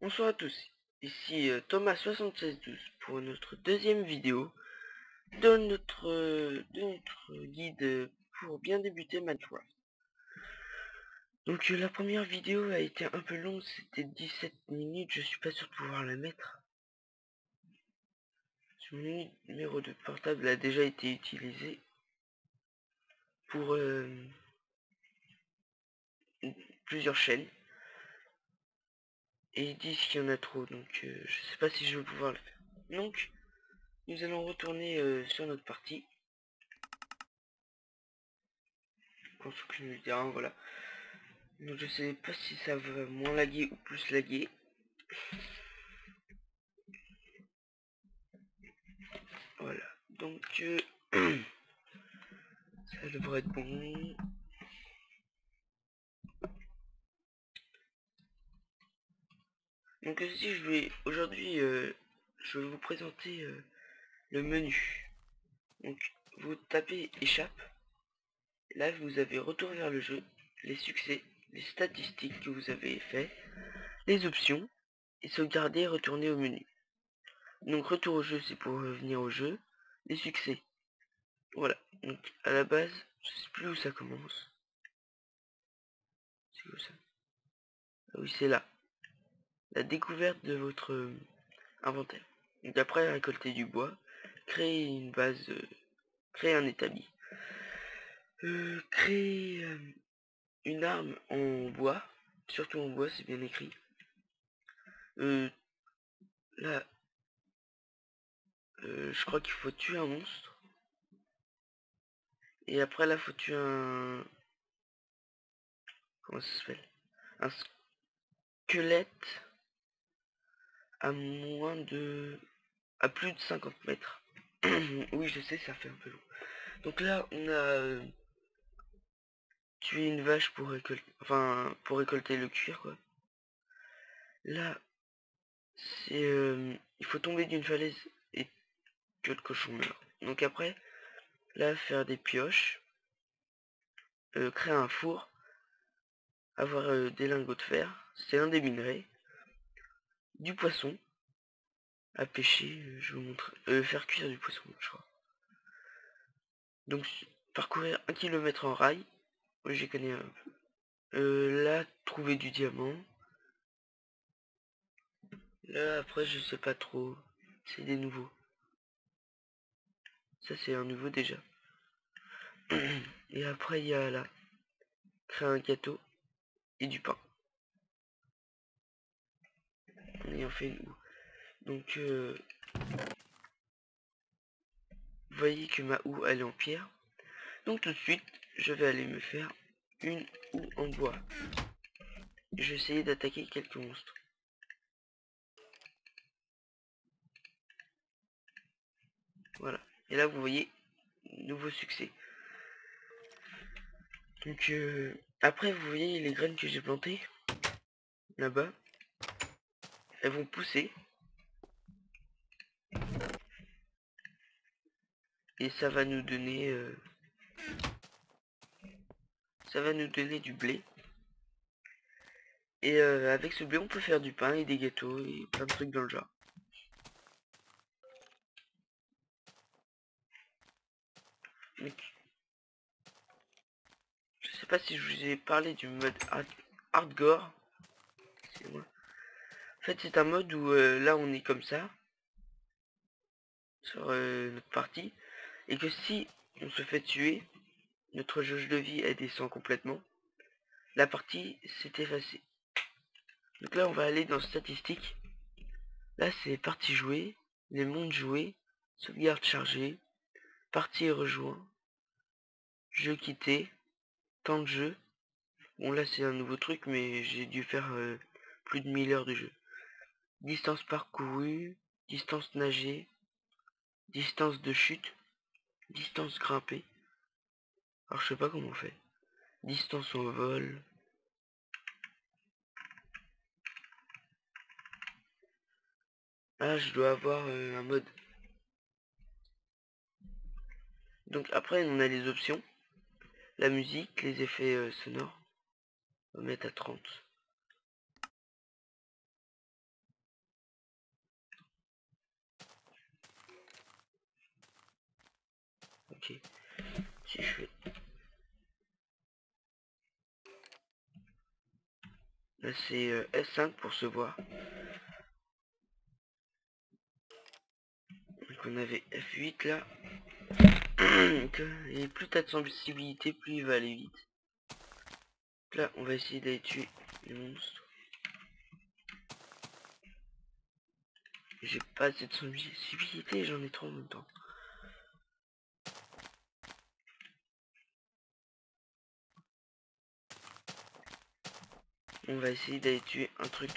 Bonsoir à tous, ici Thomas7612 pour notre deuxième vidéo de notre guide pour bien débuter Minecraft. Donc la première vidéo a été un peu longue, c'était 17 minutes, je suis pas sûr de pouvoir la mettre. Mon numéro de portable a déjà été utilisé pour plusieurs chaînes. Et ils disent qu'il y en a trop, donc je sais pas si je vais pouvoir le faire. Donc, nous allons retourner sur notre partie. Construction du terrain, voilà. Donc je sais pas si ça va moins laguer ou plus laguer. Voilà. Donc ça devrait être bon. Donc si je vais aujourd'hui je vais vous présenter le menu. Donc vous tapez échappe. Là vous avez retour vers le jeu, les succès, les statistiques que vous avez fait, les options et sauvegarder et retourner au menu. Donc retour au jeu c'est pour revenir au jeu, les succès. Voilà. Donc à la base, je sais plus où ça commence. C'est où ça? Ah oui, c'est là. La découverte de votre inventaire. Donc après récolter du bois, créer une base, créer un établi. Créer une arme en bois, surtout en bois, c'est bien écrit. Là, je crois qu'il faut tuer un monstre. Et après là, faut tuer un... Comment ça s'appelle? Un squelette à moins de... à plus de 50 mètres. Oui, je sais, ça fait un peu long. Donc là, on a tué une vache pour récolter... Enfin, pour récolter le cuir, quoi. Là, c'est... il faut tomber d'une falaise et que le cochon meurt. Donc après, là, faire des pioches, créer un four, avoir des lingots de fer, c'est un des minerais, du poisson à pêcher, je vous montre, faire cuire du poisson, je crois. Donc parcourir 1 kilomètre en rail, j'y connais un peu. Là, trouver du diamant. Là, après, je sais pas trop, c'est des nouveaux. Ça, c'est un nouveau déjà. Et après, il y a là, créer un gâteau et du pain. En ayant fait une houe. Donc, vous voyez que ma houe, elle est en pierre. Donc tout de suite, je vais aller me faire une houe en bois. Je vais essayer d'attaquer quelques monstres. Voilà. Et là, vous voyez, nouveau succès. Donc, après, vous voyez les graines que j'ai plantées, là-bas. Elles vont pousser. Et ça va nous donner... ça va nous donner du blé. Et avec ce blé, on peut faire du pain et des gâteaux et plein de trucs dans le genre. Donc, je sais pas si je vous ai parlé du mode hardcore. C'est moi. En fait, c'est un mode où là, on est comme ça. Sur notre partie. Et que si on se fait tuer, notre jauge de vie elle descend complètement. La partie s'est effacée. Donc là on va aller dans statistiques. Là c'est partie jouée, les mondes joués, sauvegarde chargée, partie rejoint, jeu quitté, temps de jeu. Bon là c'est un nouveau truc mais j'ai dû faire plus de 1000 heures de jeu. Distance parcourue, distance nagée, distance de chute, distance grimpée. Alors je sais pas comment on fait. Distance au vol. Là je dois avoir un mode. Donc après on a les options. La musique, les effets sonores. On va mettre à 30. Ok. Si je fais... Là c'est S5 pour se voir. Donc on avait F8 là. Et plus t'as de sensibilité, plus il va aller vite. Donc là on va essayer d'aller tuer les monstres. J'ai pas assez de sensibilité, j'en ai trop en même temps. On va essayer d'aller tuer un truc.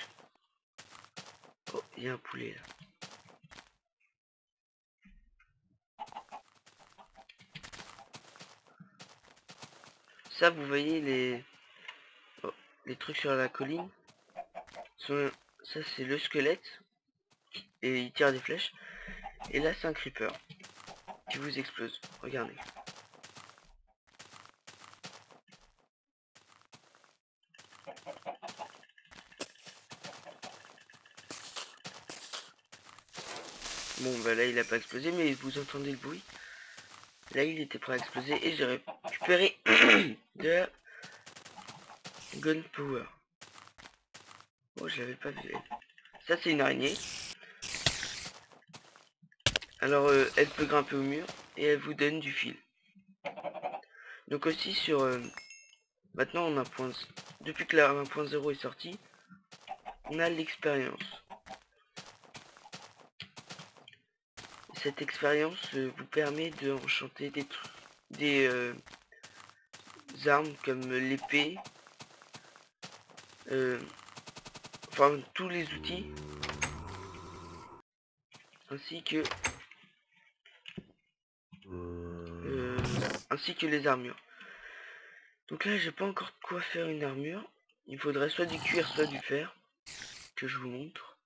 Oh, il y a un poulet là. Ça, vous voyez les trucs sur la colline. Ça, c'est le squelette. Et il tire des flèches. Et là, c'est un creeper qui vous explose. Regardez. Bon, bah là, il a pas explosé, mais vous entendez le bruit. Là, il était prêt à exploser et j'ai récupéré de la gunpowder. Oh, je l'avais pas vu. Ça, c'est une araignée. Alors, elle peut grimper au mur et elle vous donne du fil. Donc aussi sur... maintenant, on a depuis que la 1.0 est sortie, on a l'expérience. Cette expérience vous permet de enchanter des armes comme l'épée, enfin tous les outils, ainsi que les armures. Donc là, j'ai pas encore de quoi faire une armure. Il faudrait soit du cuir, soit du fer, que je vous montre.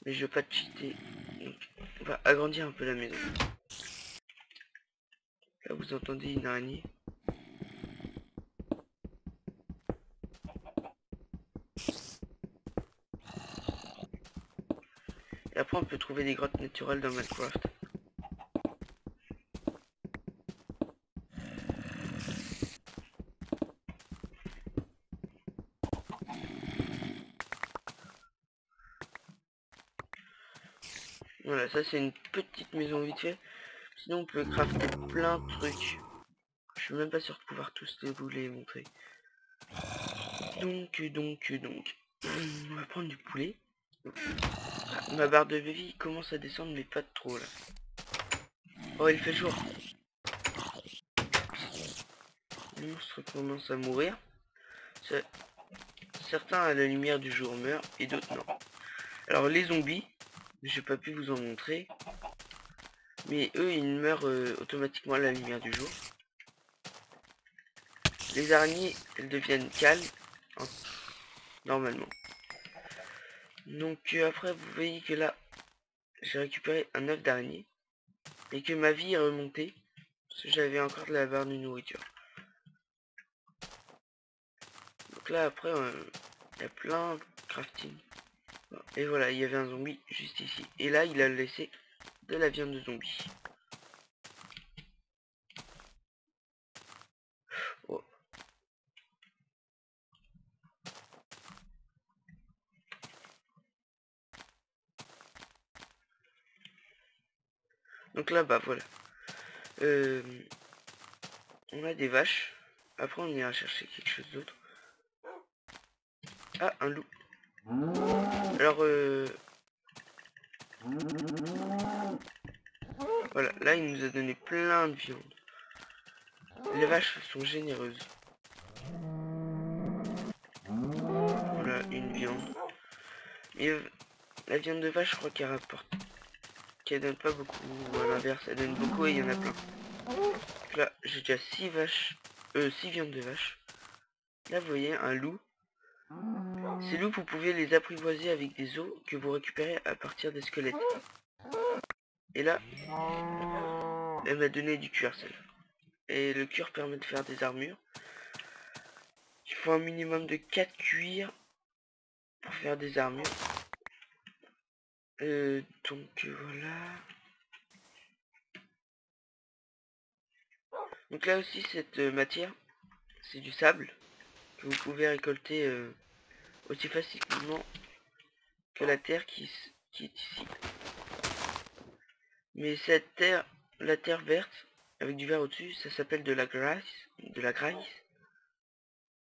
Mais je vais pas cheater. Donc, on va agrandir un peu la maison. Là, vous entendez une araignée. Et après, on peut trouver des grottes naturelles dans Minecraft. Voilà, ça c'est une petite maison vite fait. Sinon, on peut crafter plein de trucs. Je suis même pas sûr de pouvoir tous vous les montrer. Donc, on va prendre du poulet. Ma barre de vie commence à descendre, mais pas trop là. Oh, il fait jour. Les monstres commencent à mourir. Certains à la lumière du jour meurent et d'autres non. Alors les zombies, j'ai pas pu vous en montrer, mais eux ils meurent automatiquement à la lumière du jour. Les araignées, elles deviennent calmes, hein, normalement. Donc après vous voyez que là, j'ai récupéré un œuf d'araignée et que ma vie est remontée parce que j'avais encore de la barre de nourriture. Donc là après, il y a plein de crafting. Et voilà, il y avait un zombie juste ici. Et là, il a laissé de la viande de zombie. Oh. Donc là, bah voilà. On a des vaches. Après, on ira chercher quelque chose d'autre. Ah, un loup. Alors, voilà. Là, il nous a donné plein de viande. Les vaches sont généreuses. Voilà, une viande. Et la viande de vache, je crois qu'elle rapporte. Qu'elle donne pas beaucoup. Ou à l'inverse, elle donne beaucoup et il y en a plein. Donc là, j'ai déjà 6 vaches. 6 viandes de vache. Là, vous voyez, un loup. Ces loups, vous pouvez les apprivoiser avec des os que vous récupérez à partir des squelettes. Et là, elle m'a donné du cuir, celle-là. Et le cuir permet de faire des armures. Il faut un minimum de 4 cuirs pour faire des armures. Donc voilà. Donc là aussi, cette matière, c'est du sable que vous pouvez récolter aussi facilement que la terre qui est ici. Mais cette terre, la terre verte, avec du vert au-dessus, ça s'appelle de la graisse.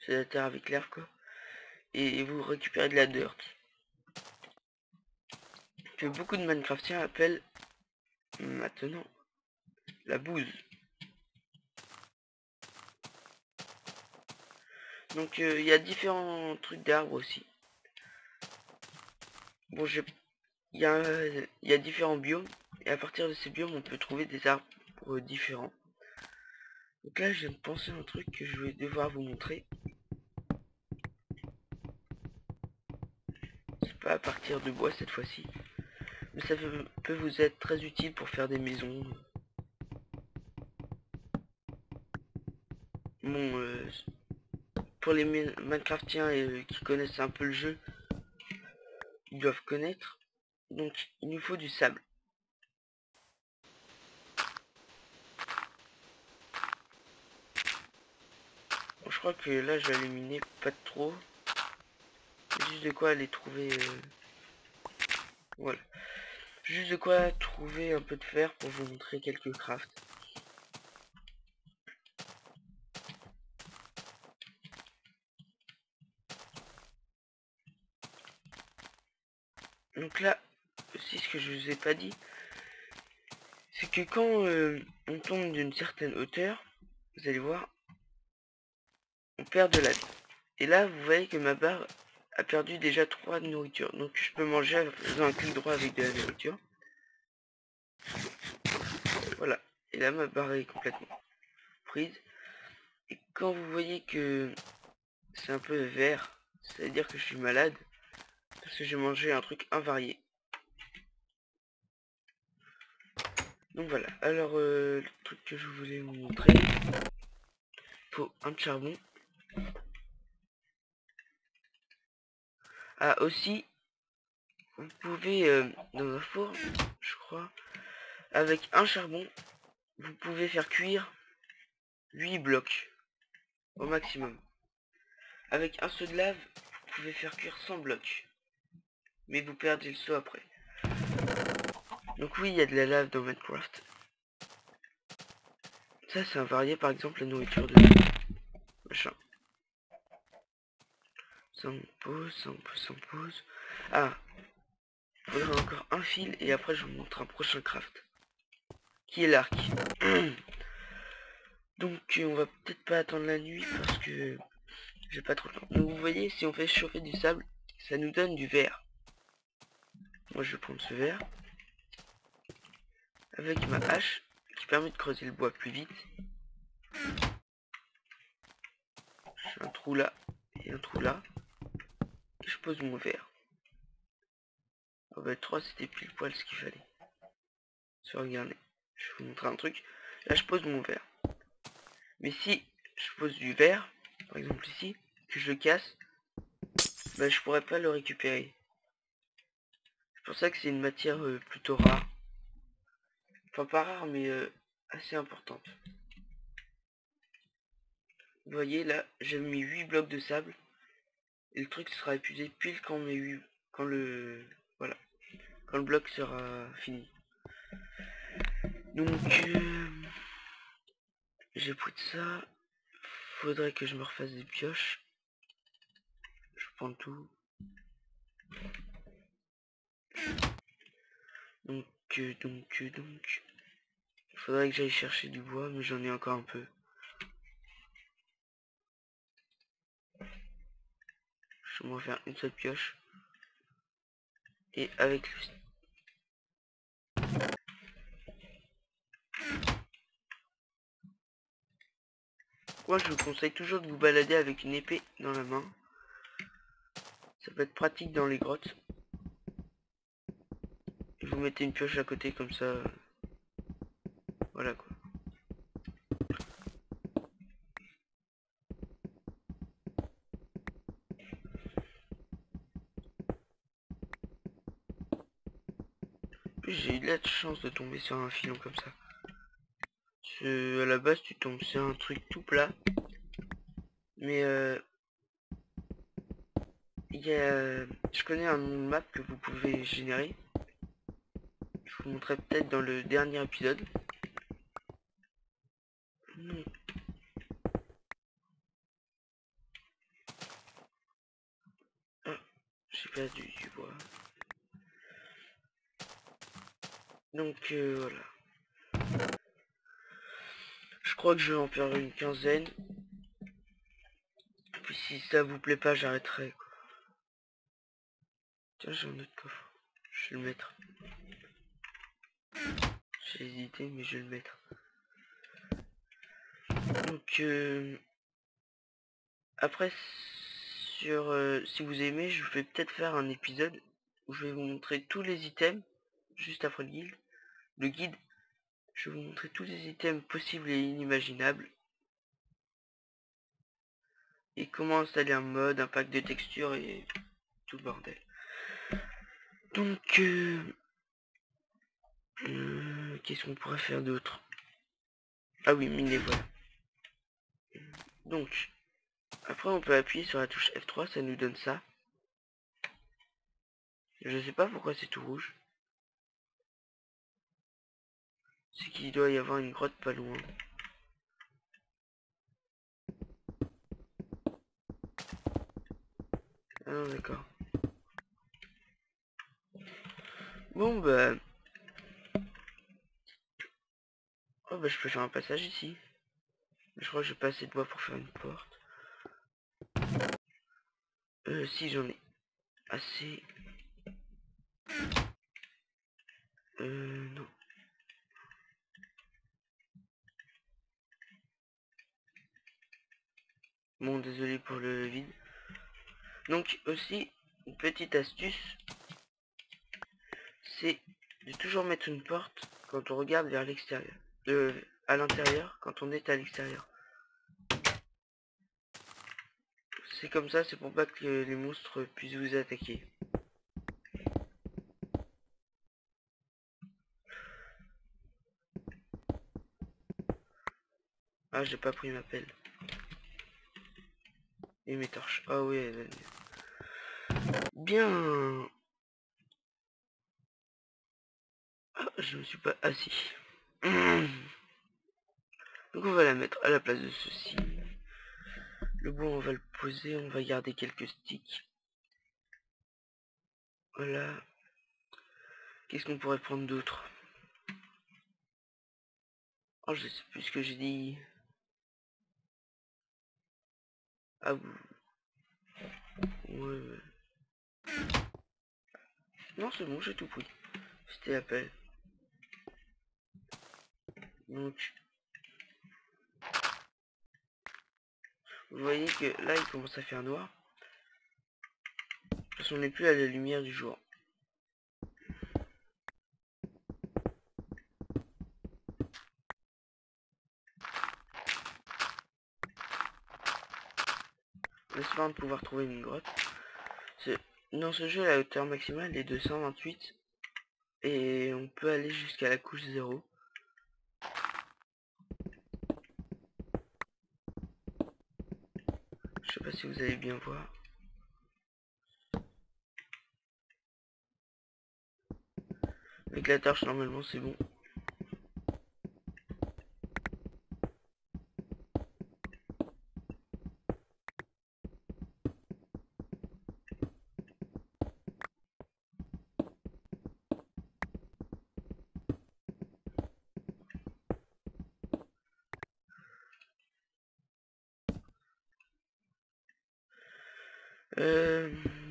C'est la terre avec l'herbe, quoi. Et vous récupérez de la dirt. Que beaucoup de Minecraftiens appellent maintenant la bouse. Donc il y a différents trucs d'arbres aussi. Bon, il y a différents biomes. Et à partir de ces biomes, on peut trouver des arbres différents. Donc là, je viens de penser à un truc que je vais devoir vous montrer. C'est pas à partir de bois cette fois-ci. Mais ça peut vous être très utile pour faire des maisons. Bon, pour les Minecraftiens qui connaissent un peu le jeu, ils doivent connaître. Donc, il nous faut du sable. Bon, je crois que là, je vais aller miner pas de trop. Juste de quoi aller trouver... voilà. Juste de quoi trouver un peu de fer pour vous montrer quelques crafts. Donc là, aussi ce que je vous ai pas dit, c'est que quand on tombe d'une certaine hauteur, vous allez voir, on perd de la vie. Et là, vous voyez que ma barre a perdu déjà 3 de nourriture. Donc je peux manger en faisant un clic droit avec de la nourriture. Voilà. Et là, ma barre est complètement prise. Et quand vous voyez que c'est un peu vert, ça veut dire que je suis malade. Parce que j'ai mangé un truc invarié. Donc voilà. Alors, le truc que je voulais vous montrer. Faut un de charbon. Ah, aussi, vous pouvez, dans un four, je crois, avec un charbon, vous pouvez faire cuire 8 blocs au maximum. Avec un seau de lave, vous pouvez faire cuire 100 blocs. Mais vous perdez le seau après. Donc oui, il y a de la lave dans Minecraft. Ça, c'est invarié, par exemple, la nourriture de machin. Ça on pose, ça on pose, ça on pose. Ah, il faudra encore un fil et après je vous montre un prochain craft. Qui est l'arc. Donc on va peut-être pas attendre la nuit parce que j'ai pas trop le temps. Donc vous voyez, si on fait chauffer du sable, ça nous donne du verre. Moi je vais prendre ce verre avec ma hache qui permet de creuser le bois plus vite. J'ai un trou là et un trou là. Et je pose mon verre. Oh bah 3 c'était pile poil ce qu'il fallait. Se regarder. Je vais vous montrer un truc. Là je pose mon verre. Mais si je pose du verre, par exemple ici, que je le casse, bah je pourrais pas le récupérer. C'est pour ça que c'est une matière plutôt rare. Enfin pas rare mais assez importante. Vous voyez là, j'ai mis 8 blocs de sable. Et le truc sera épuisé pile quand quand le. Voilà. Quand le bloc sera fini. Donc j'ai pris de ça. Faudrait que je me refasse des pioches. Je prends tout. Donc. Faudrait que j'aille chercher du bois, mais j'en ai encore un peu. Je vais m'en faire une seule pioche. Et avec le... Moi je vous conseille toujours de vous balader avec une épée dans la main. Ça peut être pratique dans les grottes. Et vous mettez une pioche à côté comme ça. Voilà quoi. J'ai eu de la chance de tomber sur un filon comme ça. À la base tu tombes, c'est un truc tout plat. Mais je connais un nom de map que vous pouvez générer. Je vous montrerai peut-être dans le dernier épisode. Non. Ah, j'ai perdu du bois. Donc voilà. Je crois que je vais en faire une quinzaine. Puis si ça vous plaît pas, j'arrêterai. Tiens, j'ai un autre coffre. Je vais le mettre. J'ai hésité, mais je vais le mettre. Donc après, si vous aimez, je vais peut-être faire un épisode où je vais vous montrer tous les items juste après le guide. Je vais vous montrer tous les items possibles et inimaginables. Et comment installer un mode, un pack de textures et tout le bordel. Donc, qu'est-ce qu'on pourrait faire d'autre? Ah oui, miner, voilà. Donc, après on peut appuyer sur la touche F3, ça nous donne ça. Je sais pas pourquoi c'est tout rouge. C'est qu'il doit y avoir une grotte pas loin. Ah non, d'accord. Bon bah... Oh bah je peux faire un passage ici. Mais je crois que j'ai pas assez de bois pour faire une porte. Si j'en ai assez. Non. Bon, désolé pour le vide. Donc aussi, une petite astuce, c'est de toujours mettre une porte quand on regarde vers l'extérieur. À l'intérieur, quand on est à l'extérieur. C'est comme ça, c'est pour pas que les monstres puissent vous attaquer. Ah, j'ai pas pris ma pelle. Et mes torches. Ah oui, bien. Ah, je me suis pas assis. Donc on va la mettre à la place de ceci. Le bois, on va le poser, on va garder quelques sticks. Voilà. Qu'est-ce qu'on pourrait prendre d'autre? Oh, je sais plus ce que j'ai dit. Ah, ouais. Non, c'est bon, j'ai tout pris. C'était la pelle. Donc, vous voyez que là, il commence à faire noir. Parce qu'on n'est plus à la lumière du jour. En espérant de pouvoir trouver une grotte. Dans ce jeu, la hauteur maximale est de 128. Et on peut aller jusqu'à la couche 0. Je sais pas si vous allez bien voir. Avec la torche, normalement, c'est bon.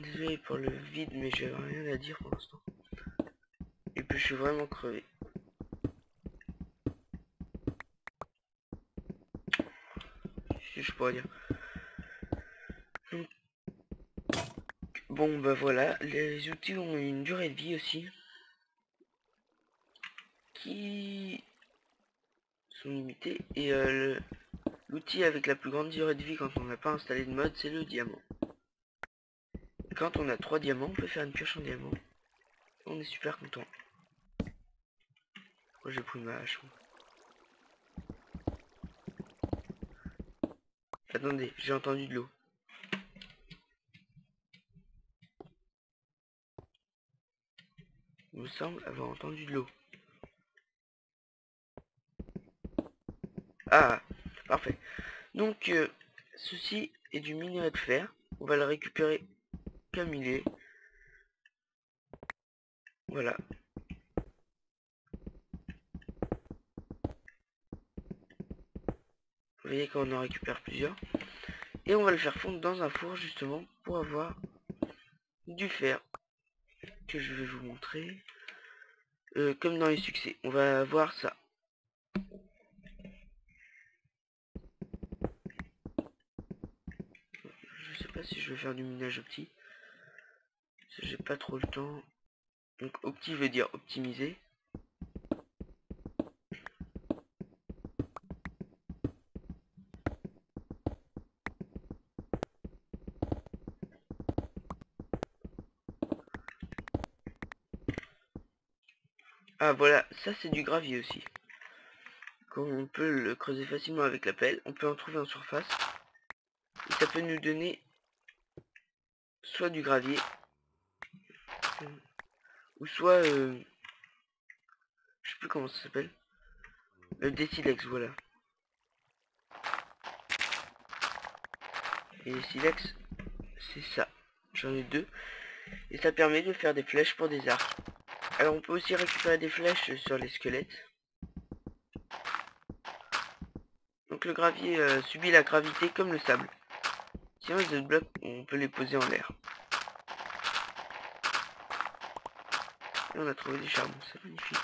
Désolé pour le vide, mais j'ai rien à dire pour l'instant. Et puis je suis vraiment crevé. Si je pourrais dire. Donc, bon bah voilà, les outils ont une durée de vie aussi. Qui sont limités. Et l'outil avec la plus grande durée de vie quand on n'a pas installé de mode, c'est le diamant. Et quand on a 3 diamants, on peut faire une pioche en diamant. On est super content. Moi j'ai pris ma hache. Attendez, j'ai entendu de l'eau. Il me semble avoir entendu de l'eau. Ah, parfait. Donc, ceci est du minerai de fer. On va le récupérer comme il est. Voilà. Vous voyez qu'on en récupère plusieurs. Et on va le faire fondre dans un four justement pour avoir du fer que je vais vous montrer. Comme dans les succès. On va voir ça. Je sais pas si je vais faire du minage opti. J'ai pas trop le temps. Donc opti veut dire optimiser. Ah voilà, ça c'est du gravier aussi. Comme on peut le creuser facilement avec la pelle, on peut en trouver en surface. Et ça peut nous donner soit du gravier, ou soit, je sais plus comment ça s'appelle, des silex, voilà. Et les silex, c'est ça. J'en ai deux. Et ça permet de faire des flèches pour des arcs. Alors on peut aussi récupérer des flèches sur les squelettes. Donc le gravier subit la gravité comme le sable. Sinon les autres blocs, on peut les poser en l'air. Et on a trouvé du charbon, c'est magnifique.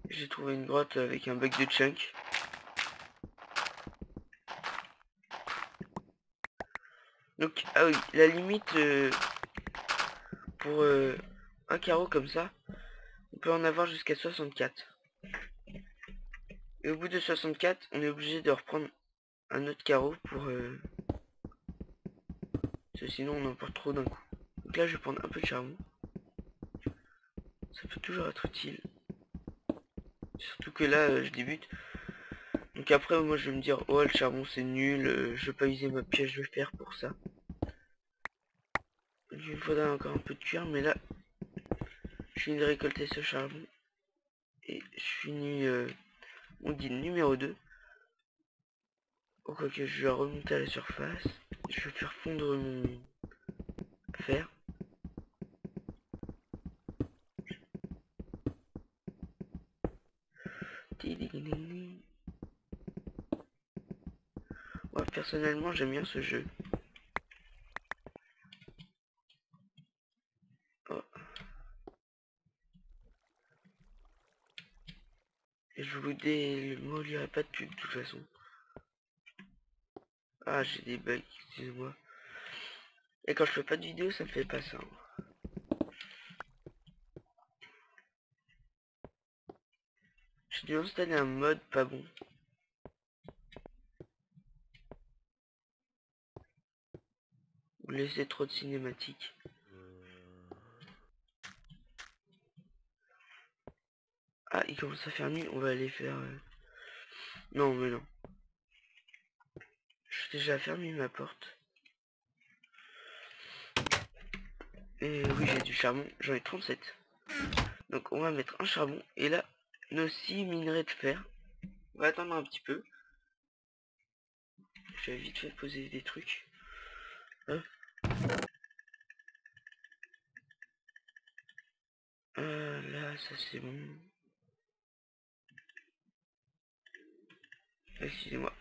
J'ai trouvé une grotte avec un bug de chunk. Donc, ah oui, la limite pour un carreau comme ça, on peut en avoir jusqu'à 64. Et au bout de 64, on est obligé de reprendre un autre carreau pour... parce que sinon on en porte trop d'un coup. Donc là je vais prendre un peu de charbon. Ça peut toujours être utile. Surtout que là je débute. Donc après moi je vais me dire, oh le charbon c'est nul, je vais pas user ma pièce de fer pour ça. Donc, il me faudra encore un peu de cuir, mais là je finis de récolter ce charbon. Et je finis mon deal numéro 2. Oh, quoique je vais remonter à la surface. Je vais faire fondre mon fer. Ouais, personnellement j'aime bien ce jeu. Oh. Et je vous démolirai pas de pub de toute façon. Ah j'ai des bugs, excusez-moi. Et quand je fais pas de vidéo ça me fait pas ça. J'ai dû installer un mode pas bon. Ou laisser trop de cinématiques. Ah il commence à faire nuit, on va aller faire... Non mais non. J'ai déjà fermé ma porte. Et oui j'ai du charbon, j'en ai 37. Donc on va mettre un charbon. Et là, nos 6 minerais de fer. On va attendre un petit peu. Je vais vite fait poser des trucs. Hop. Là, ça c'est bon. Excusez-moi.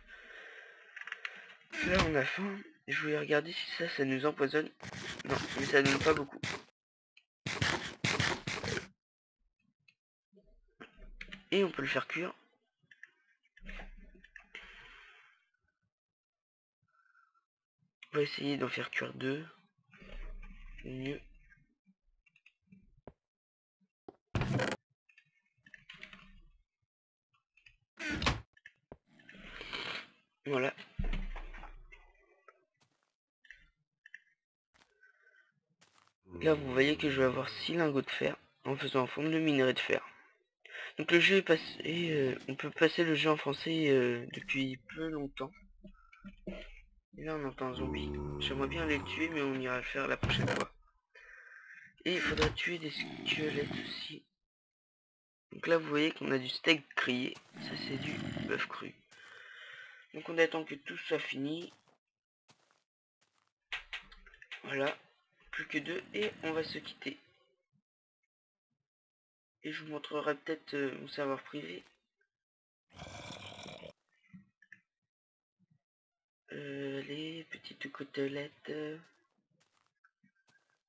Là, on a faim. Je voulais regarder si ça nous empoisonne. Non, mais ça donne pas beaucoup. Et on peut le faire cuire. On va essayer d'en faire cuire 2. Mieux. Voilà. Là, vous voyez que je vais avoir 6 lingots de fer en faisant fondre le minerai de fer. Donc le jeu est passé, on peut passer le jeu en français depuis peu longtemps. Et là on entend un zombie. J'aimerais bien aller le tuer, mais on ira le faire la prochaine fois. Et il faudra tuer des squelettes aussi. Donc là vous voyez qu'on a du steak grillé. Ça c'est du bœuf cru. Donc on attend que tout soit fini. Voilà. Plus que 2 et on va se quitter. Et je vous montrerai peut-être mon serveur privé. Les petites côtelettes.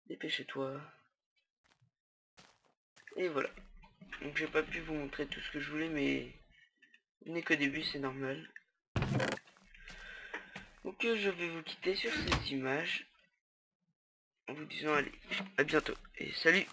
Dépêchez-toi. Et voilà. Donc j'ai pas pu vous montrer tout ce que je voulais, mais on n'est qu'au début, c'est normal. Donc je vais vous quitter sur ces images en vous disant allez, à bientôt et salut.